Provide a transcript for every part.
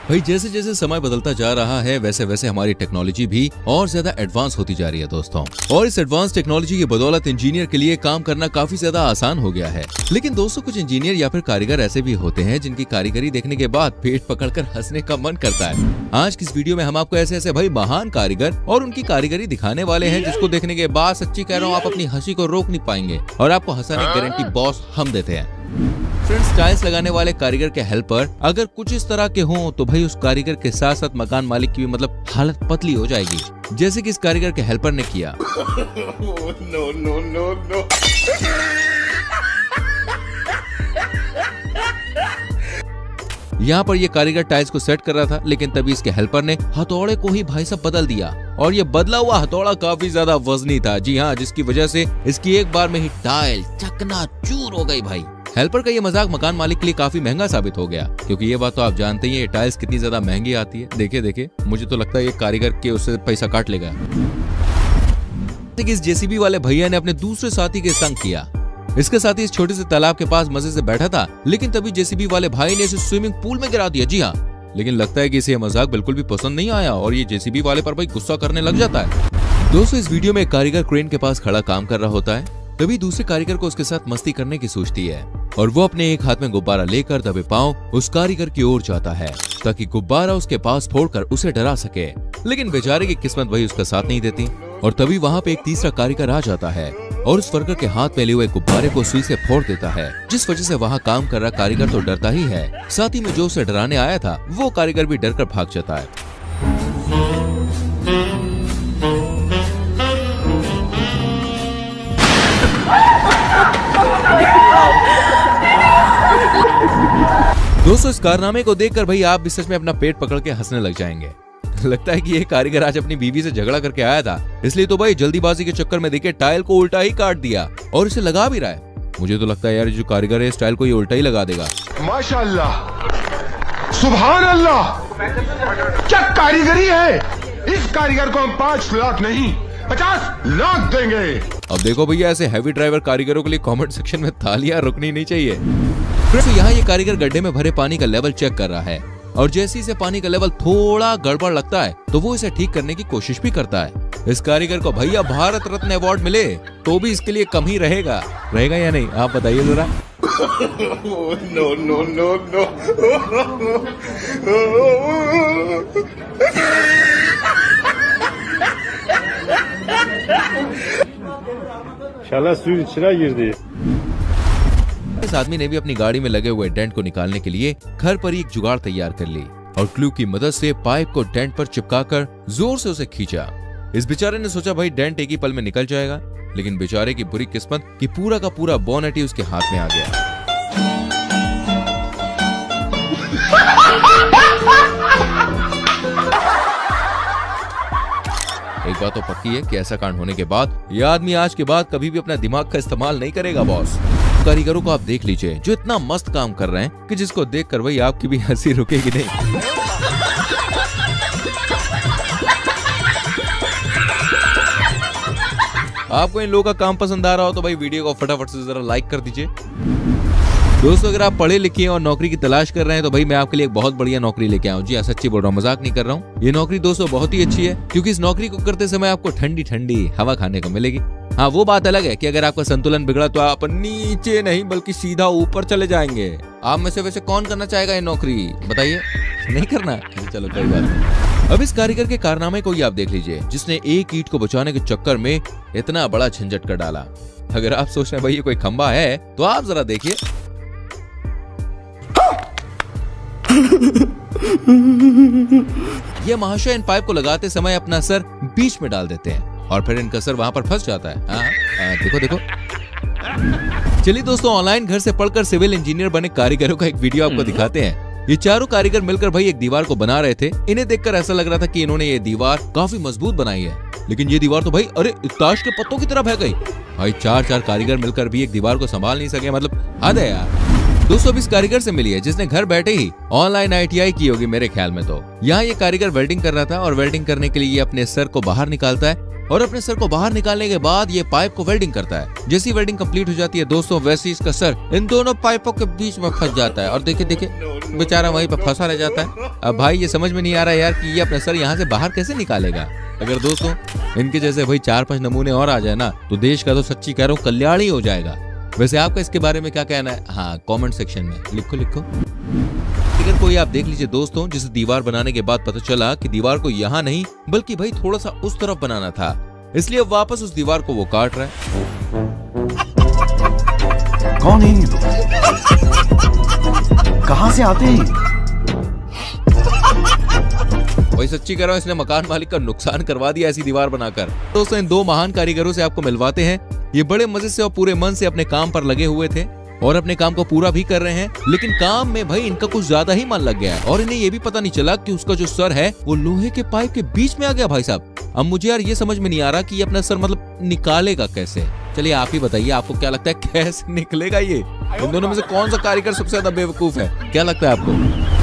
भाई जैसे जैसे समय बदलता जा रहा है वैसे वैसे हमारी टेक्नोलॉजी भी और ज्यादा एडवांस होती जा रही है दोस्तों। और इस एडवांस टेक्नोलॉजी की बदौलत इंजीनियर के लिए काम करना काफी ज्यादा आसान हो गया है। लेकिन दोस्तों कुछ इंजीनियर या फिर कारीगर ऐसे भी होते हैं जिनकी कारीगरी देखने के बाद पेट पकड़कर हंसने का मन करता है। आज की इस वीडियो में हम आपको ऐसे ऐसे भाई महान कारीगर और उनकी कारीगरी दिखाने वाले हैं जिसको देखने के बाद सच्ची कह रहा हूँ आप अपनी हंसी को रोक नहीं पाएंगे और आपको हंसाने की गारंटी बॉस हम देते हैं। फ्रेंड्स, टाइल्स लगाने वाले कारीगर के हेल्पर अगर कुछ इस तरह के हों तो भाई उस कारीगर के साथ साथ मकान मालिक की भी मतलब हालत पतली हो जाएगी, जैसे कि इस कारीगर के हेल्पर ने किया। No no no no. यहाँ पर ये कारीगर टाइल्स को सेट कर रहा था, लेकिन तभी इसके हेल्पर ने हथौड़े को ही भाई साहब बदल दिया और ये बदला हुआ हथौड़ा काफी ज्यादा वजनी था। जी हाँ, जिसकी वजह से इसकी एक बार में ही टाइल चकनाचूर हो गई। भाई हेल्पर का ये मजाक मकान मालिक के लिए काफी महंगा साबित हो गया, क्योंकि ये बात तो आप जानते ही हैं ये टाइल्स कितनी ज्यादा महंगी आती है। देखिए देखिए, मुझे तो लगता है ये कारीगर के उससे पैसा काट लेगा। इस जेसीबी वाले भैया ने अपने दूसरे साथी के संग किया। इसके साथी इस छोटे से तालाब के पास मजे से बैठा था, लेकिन तभी जेसीबी वाले भाई ने इसे स्विमिंग पूल में गिरा दिया। जी हाँ, लेकिन लगता है कि इसे मजाक बिल्कुल भी पसंद नहीं आया और ये जेसीबी वाले पर भाई गुस्सा करने लग जाता है। दोस्तों, इस वीडियो में एक कारीगर क्रेन के पास खड़ा काम कर रहा होता है, तभी दूसरे कारीगर को उसके साथ मस्ती करने की सूझती है और वो अपने एक हाथ में गुब्बारा लेकर दबे पांव उस कारीगर की ओर जाता है ताकि गुब्बारा उसके पास फोड़कर उसे डरा सके। लेकिन बेचारे की किस्मत वही उसका साथ नहीं देती और तभी वहाँ पे एक तीसरा कारीगर आ जाता है और उस वर्कर के हाथ में लिए हुए गुब्बारे को सुई से फोड़ देता है, जिस वजह से वहाँ काम कर रहा कारीगर तो डरता ही है, साथ ही में जो उसे डराने आया था वो कारीगर भी डरकर भाग जाता है। दोस्तों, इस कारनामे को देखकर भाई आप भी सच में अपना पेट पकड़ के हंसने लग जाएंगे। लगता है कि ये कारीगर आज अपनी बीवी से झगड़ा करके आया था, इसलिए तो भाई जल्दीबाजी के चक्कर में देखिए टाइल को उल्टा ही काट दिया और इसे लगा भी रहा है। मुझे तो लगता है यार जो कारीगर है इस टाइल को ये उल्टा ही लगा देगा। माशाअल्लाह, सुभान अल्लाह, क्या कारीगरी है। इस कारीगर को हम 5 लाख नहीं 50 लाख देंगे। अब देखो भैया, ऐसे हैवी ड्राइवर कारीगरों के लिए कमेंट सेक्शन में तालियां रुकनी नहीं चाहिए। तो यहाँ ये कारीगर गड्ढे में भरे पानी का लेवल चेक कर रहा है और जैसे ही पानी का लेवल थोड़ा गड़बड़ लगता है तो वो इसे ठीक करने की कोशिश भी करता है। इस कारीगर को भैया भारत रत्न अवार्ड मिले तो भी इसके लिए कम ही रहेगा या नहीं, आप बताइए जरा। No no no no. शाला सूर्य छिरा गिर। इस आदमी ने भी अपनी गाड़ी में लगे हुए डेंट को निकालने के लिए घर पर ही एक जुगाड़ तैयार कर ली और क्लू की मदद से पाइप को डेंट पर चिपकाकर जोर से उसे खींचा। इस बेचारे ने सोचा भाई डेंट एक ही पल में निकल जाएगा, लेकिन बेचारे की बुरी किस्मत कि पूरा का पूरा बोनेट ही उसके हाथ में आ गया। एक बात तो पक्की है कि ऐसा कांड होने के बाद यह आदमी आज के बाद कभी भी अपना दिमाग का इस्तेमाल नहीं करेगा बॉस। कारीगरों को आप देख लीजिए जो इतना मस्त काम कर रहे हैं कि जिसको देखकर भाई आपकी भी हंसी रुकेगी नहीं। आपको इन लोगों का काम पसंद आ रहा हो तो भाई वीडियो को फटाफट से जरा लाइक कर दीजिए। दोस्तों, अगर आप पढ़े लिखे और नौकरी की तलाश कर रहे हैं तो भाई मैं आपके लिए एक बहुत बढ़िया नौकरी लेके आया हूँ। जी सच्ची बोल रहा हूँ, मजाक नहीं कर रहा हूँ। ये नौकरी दोस्तों बहुत ही अच्छी है, क्योंकि इस नौकरी को करते समय आपको ठंडी ठंडी हवा खाने को मिलेगी। हाँ, वो बात अलग है कि अगर आपका संतुलन बिगड़ा तो आप नीचे नहीं बल्कि सीधा ऊपर चले जाएंगे। आप में से वैसे कौन करना चाहेगा ये नौकरी, बताइए। नहीं करना, चलो कोई बात नहीं। अब इस कारीगर के कारनामे को ही आप देख लीजिए, जिसने एक ईंट को बचाने के चक्कर में इतना बड़ा झंझट कर डाला। अगर आप सोच रहे हैं भाई ये कोई खंबा है तो आप जरा देखिए। ये महाशय इन पाइप को लगाते समय अपना सर बीच में डाल देते हैं और फिर इनका सर वहां पर फंस जाता है। देखो देखो। चलिए दोस्तों, ऑनलाइन घर से पढ़कर सिविल इंजीनियर बने कारीगरों का एक वीडियो आपको दिखाते हैं। ये चारों कारीगर मिलकर भाई एक दीवार को बना रहे थे। इन्हें देखकर ऐसा लग रहा था कि इन्होंने ये दीवार काफी मजबूत बनाई है, लेकिन ये दीवार तो भाई अरे ताश के पत्तों की तरह बह गई। भाई चार कारीगर मिलकर भी एक दीवार को संभाल नहीं सके, मतलब हद है यार। दोस्तों, अब इस कारीगर से मिली है जिसने घर बैठे ही ऑनलाइन ITI की होगी मेरे ख्याल में। तो यहाँ ये कारीगर वेल्डिंग कर रहा था और वेल्डिंग करने के लिए ये अपने सर को बाहर निकालता है और अपने सर को बाहर निकालने के बाद ये पाइप को वेल्डिंग करता है। जैसी वेल्डिंग कंप्लीट हो जाती है दोस्तों, वैसे इसका सर इन दोनों पाइपों के बीच में फंस जाता है और देखिए बेचारा वहीं पे फंसा रह जाता है। अब भाई ये समझ में नहीं आ रहा यार कि ये अपना सर यहाँ से बाहर कैसे निकालेगा। अगर दोस्तों इनके जैसे भाई 4-5 नमूने और आ जाए ना तो देश का तो सच्ची कह रहा हूँ कल्याण ही हो जाएगा। वैसे आपका इसके बारे में क्या कहना है? हाँ, कमेंट सेक्शन में लिखो। अगर कोई आप देख लीजिए दोस्तों, जिसे दीवार बनाने के बाद पता चला कि दीवार को यहाँ नहीं बल्कि भाई थोड़ा सा उस तरफ बनाना था, इसलिए अब वापस उस दीवार को वो काट रहा है। कौन है ये लोग? कहाँ से आते हैं? वही सच्ची कह रहा हूं, इसने मकान मालिक का नुकसान करवा दिया ऐसी दीवार बनाकर। दोस्तों इन दो महान कारीगरों से आपको मिलवाते हैं। ये बड़े मजे से और पूरे मन से अपने काम पर लगे हुए थे और अपने काम को पूरा भी कर रहे हैं, लेकिन काम में भाई इनका कुछ ज्यादा ही मन लग गया है और इन्हें ये भी पता नहीं चला कि उसका जो सर है वो लोहे के पाइप के बीच में आ गया। भाई साहब अब मुझे यार ये समझ में नहीं आ रहा कि ये अपना सर मतलब निकालेगा कैसे। चलिए आप ही बताइए, आपको क्या लगता है कैसे निकलेगा ये? इन दोनों में से कौन सा कारीगर सबसे ज्यादा बेवकूफ है? क्या लगता है आपको?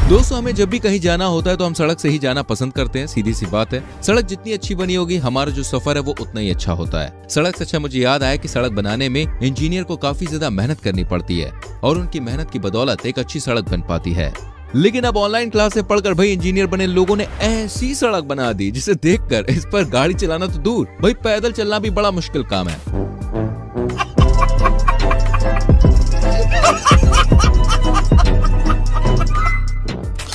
दोस्तों हमें जब भी कहीं जाना होता है तो हम सड़क से ही जाना पसंद करते हैं, सीधी सी बात है। सड़क जितनी अच्छी बनी होगी हमारा जो सफर है वो उतना ही अच्छा होता है। सड़क से अच्छा मुझे याद आया कि सड़क बनाने में इंजीनियर को काफी ज्यादा मेहनत करनी पड़ती है और उनकी मेहनत की बदौलत एक अच्छी सड़क बन पाती है। लेकिन अब ऑनलाइन क्लास से पढ़कर भाई इंजीनियर बने लोगों ने ऐसी सड़क बना दी जिसे देखकर इस पर गाड़ी चलाना तो दूर, भाई पैदल चलना भी बड़ा मुश्किल काम है।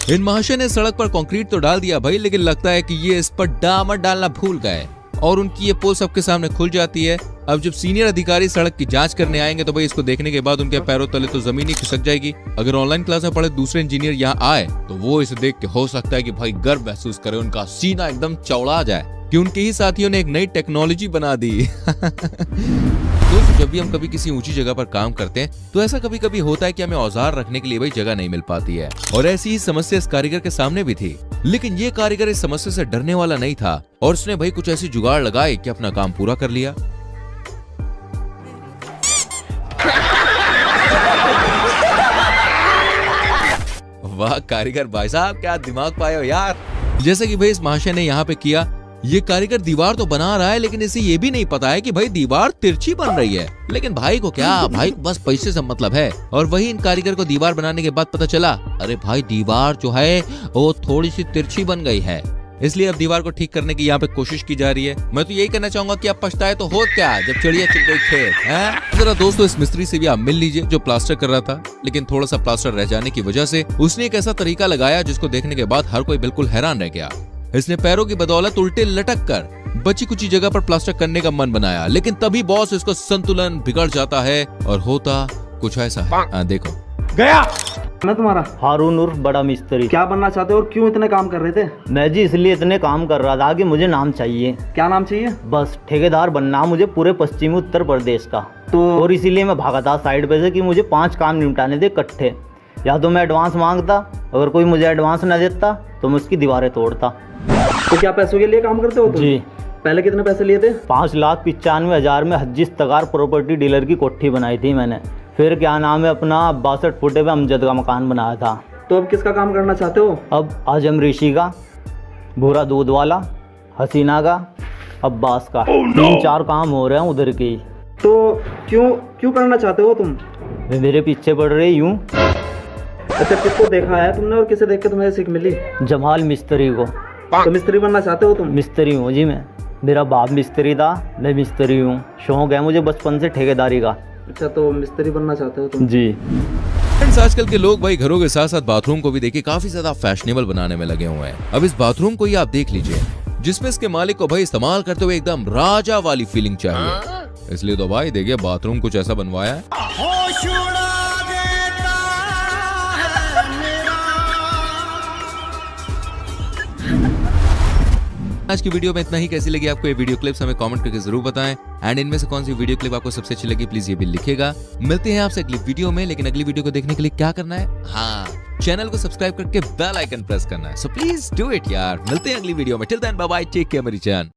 इन महाशय ने सड़क पर कंक्रीट तो डाल दिया भाई, लेकिन लगता है कि ये इस पर डामर डालना भूल गए और उनकी ये पोल सबके सामने खुल जाती है। अब जब सीनियर अधिकारी सड़क की जांच करने आएंगे तो भाई इसको देखने के बाद उनके पैरों तले तो जमीन ही खिसक जाएगी। अगर ऑनलाइन क्लास में पढ़े दूसरे इंजीनियर यहाँ आए तो वो इसे देख के हो सकता है कि भाई गर्व महसूस करे, उनका सीना एकदम चौड़ा जाए कि उनके ही साथियों ने एक नई टेक्नोलॉजी बना दी। दोस्तों जब भी हम कभी किसी ऊंची जगह पर काम करते हैं तो ऐसा कभी कभी होता है कि हमें औजार रखने के लिए भाई जगह नहीं मिल पाती है और ऐसी ही समस्या इस कारीगर के सामने भी थी। लेकिन ये कारीगर इस समस्या से डरने वाला नहीं था और उसने भाई कुछ ऐसी जुगाड़ लगाए कि अपना काम पूरा कर लिया। वाह कारीगर भाई साहब, क्या दिमाग पाए हो यार। जैसे कि भाई इस महाशय ने यहाँ पे किया, ये कारीगर दीवार तो बना रहा है लेकिन इसे ये भी नहीं पता है कि भाई दीवार तिरछी बन रही है। लेकिन भाई को क्या, भाई को बस पैसे से मतलब है। और वही इन कारीगर को दीवार बनाने के बाद पता चला, अरे भाई दीवार जो है वो थोड़ी सी तिरछी बन गई है, इसलिए अब दीवार को ठीक करने की यहाँ पे कोशिश की जा रही है। मैं तो यही कहना चाहूंगा कि अब पछताए तो हो क्या जब चिड़िया चुग गई खेत। जरा दोस्तों इस मिस्त्री से भी आप मिल लीजिए जो प्लास्टर कर रहा था, लेकिन थोड़ा सा प्लास्टर रह जाने की वजह से उसने एक ऐसा तरीका लगाया जिसको देखने के बाद हर कोई बिल्कुल हैरान रह गया। इसने पैरों की बदौलत उल्टे लटक कर बची कुची जगह पर प्लास्टर करने का मन बनाया, लेकिन तभी बॉस इसका संतुलन बिगड़ जाता है और होता कुछ ऐसा। देखो गया। मैं तुम्हारा हारून उर्फ बड़ा मिस्त्री। क्या बनना चाहते हो और क्यों इतने काम कर रहे थे? मैं जी इसलिए इतने काम कर रहा था कि मुझे नाम चाहिए। क्या नाम चाहिए? बस ठेकेदार बनना मुझे पूरे पश्चिमी उत्तर प्रदेश का। तो और इसीलिए मैं भागा था साइड पे से कि मुझे 5 काम निपटाने थे इकट्ठे। या तो मैं एडवांस मांगता, अगर कोई मुझे एडवांस न देता तो मैं उसकी दीवारें तोड़ता। तो क्या पैसों के लिए काम करते हो तुम? जी। पहले कितने पैसे लिए थे? 5,95,000 में हज्जिस तगार प्रॉपर्टी डीलर की कोठी बनाई थी मैंने। फिर क्या नाम है अपना 62 फुटे पे अमजद का मकान बनाया था। तो अब किसका काम करना चाहते हो? अब आजम ऋषि का, भूरा दूध वाला, हसीना का, अब्बास का। 3-4 काम हो रहे हैं उधर के। तो क्यों करना चाहते हो तुम? वे मेरे पीछे पड़ रही यूं। अच्छा किसको देखा है तुमने और किसे देख के तुम्हें सीख मिली? जमाल मिस्त्री को। तो मिस्त्री बनना चाहते हो तुम? मिस्त्री हूँ जी मैं। मेरा बाप मिस्त्री था, मैं मिस्त्री हूँ। शौक है मुझे बचपन से ठेकेदारी का। अच्छा तो मिस्त्री बनना चाहते हो तुम? जी। फ्रेंड्स आजकल के लोग भाई घरों के साथ साथ बाथरूम को भी देखिए काफी ज्यादा फैशनेबल बनाने में लगे हुए हैं। अब इस बाथरूम को ही आप देख लीजिए जिसमें इसके मालिक को भाई इस्तेमाल करते हुए एकदम राजा वाली फीलिंग चाहिए, इसलिए तो भाई देखिए बाथरूम कुछ ऐसा बनवाया है। आज की वीडियो में इतना ही। कैसी लगी आपको ये वीडियो क्लिप्स हमें कमेंट करके जरूर बताएं। एंड इनमें से कौन सी वीडियो क्लिप आपको सबसे अच्छी लगी प्लीज ये भी लिखेगा। मिलते हैं आपसे अगली वीडियो में, लेकिन अगली वीडियो को देखने के लिए क्या करना है, हाँ चैनल को सब्सक्राइब करके बेल आइकन प्रेस करना है। सो प्लीज डू इट यार। मिलते हैं अगली वीडियो में। Till then bye bye, take care मेरी जान।